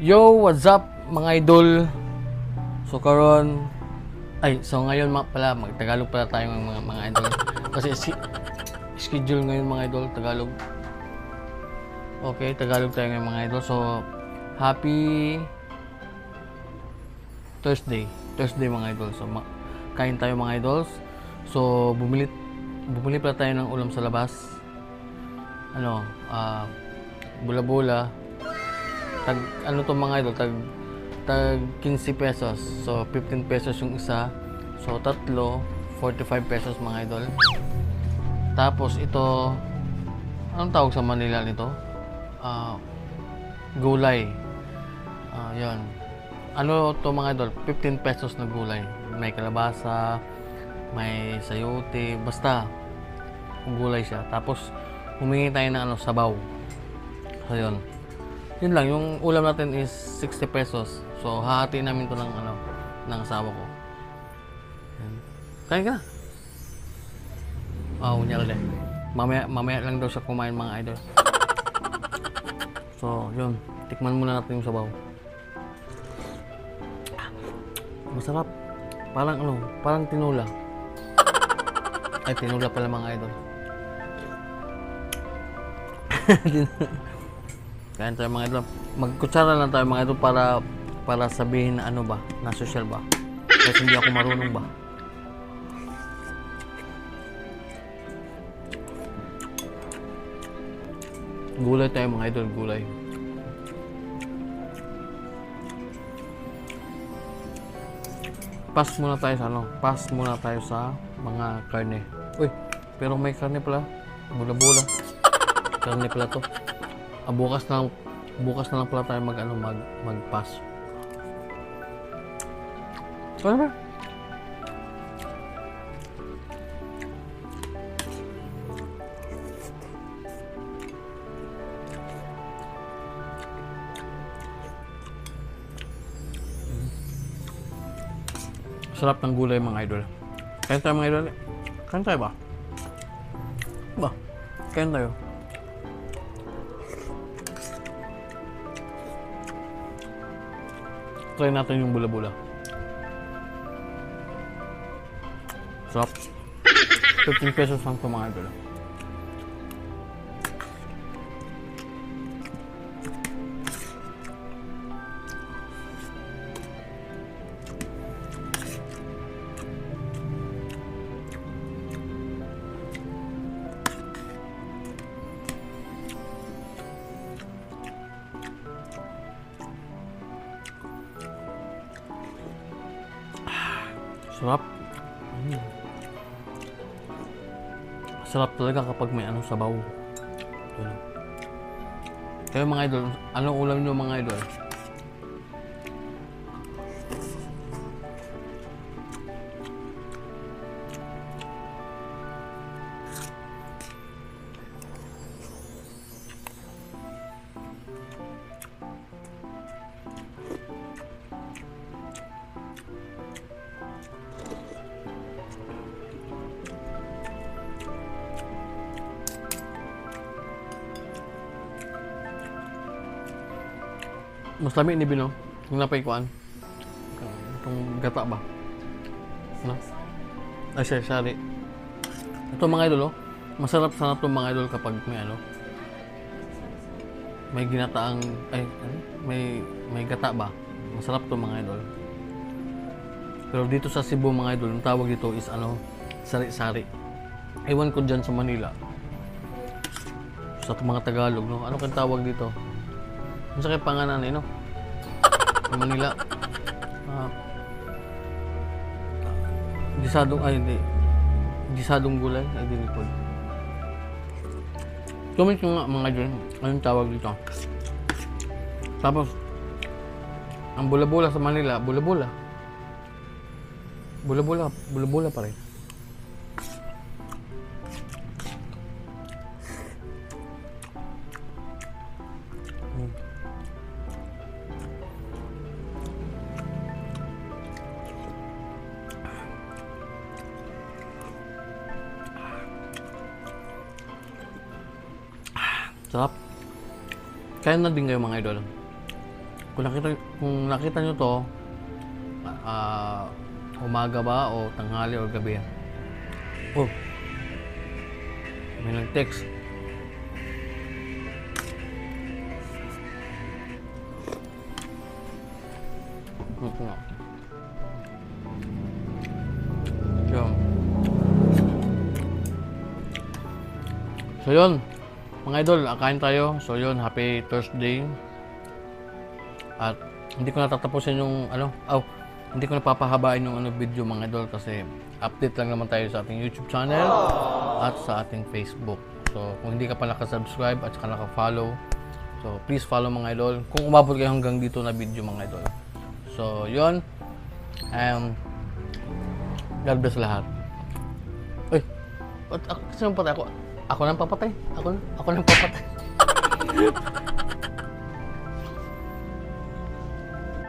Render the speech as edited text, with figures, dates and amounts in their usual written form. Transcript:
Yo, what's up mga idol? So karon ngayon pala magtagalog pala tayo mga idol. Kasi schedule ngayon mga idol Tagalog. Okay, Tagalog tayo ngayon mga idol. So happy Thursday. Thursday mga idol. So kain tayo mga idols. So bumili pala tayo ng ulam sa labas. Bula-bula. Ano to mga idol, tag 15 pesos. So 15 pesos yung isa. So tatlo 45 pesos mga idol. Tapos ito, anong tawag sa Manila nito? Gulay. Yan. Ano to mga idol? 15 pesos na gulay. May kalabasa, may sayote, basta gulay siya. Tapos humingi tayo ng sabaw. So yun. Yun lang, yung ulam natin is 60 pesos. So, hahati namin to ng asawa ko. Yan. Kain ka na. Unyari din. Mamaya lang daw siya kumain mga idol. So, yun. Tikman muna natin yung sabaw. Masarap. Parang tinula. Ay, tinula pala mga idol. Kain tayo mga idol. Magkutsara lang tayo mga idol para sabihin na na social ba. Kasi hindi ako marunong ba. Gulay tayo mga idol, gulay. Pass muna tayo sa mga karne. Uy, pero may karne pala. Bula-bula. Karne pala to. Bukas na lang pala tayo mag-pass. Ano ba? Sarap ng gulay mga idol. Kain tayo mga idol. Kain tayo ba? Kain tayo. Try natin yung bula-bula. Sarap. 15 pesos lang ito mga idol. Sarap. Sarap talaga kapag may sabaw. Kaya mga idol, anong ulam nyo mga idol? Mas lami ni Bino. Yung napay kuan. Itong gata ba? Ano? Ay, sari. Ito mga idol, masarap sana itong mga idol kapag may ginataang, may gata ba? Masarap itong mga idol. Pero dito sa Cebu mga idol, ang tawag dito is sari-sari. Ewan ko dyan sa Manila. Sa mga Tagalog, no? Ano kang tawag dito? Ano sa panganan sa Manila? Gisadong gulay. Ay, di po. Comment nyo nga mga dyan, anong tawag dito? Tapos, ang bula-bula sa Manila, bula-bula. Bula-bula pa rin. Sarap. Kaya na din kayo mga idol. Kung nakita nyo to, umaga ba o tanghali o gabi. Oh, may nag-text. Yun. So yun, mga idol, kain tayo. So yun, happy Thursday. At hindi ko natatapusin yung hindi ko napapahabain yung video mga idol kasi update lang naman tayo sa ating YouTube channel at sa ating Facebook. So kung hindi ka pa nakasubscribe at saka naka-follow, so please follow mga idol. Kung umabot kayo hanggang dito na video mga idol. So yun, God bless lahat. Uy, kasi nang patay ako. Ako nang papatay. Ako nang papatay.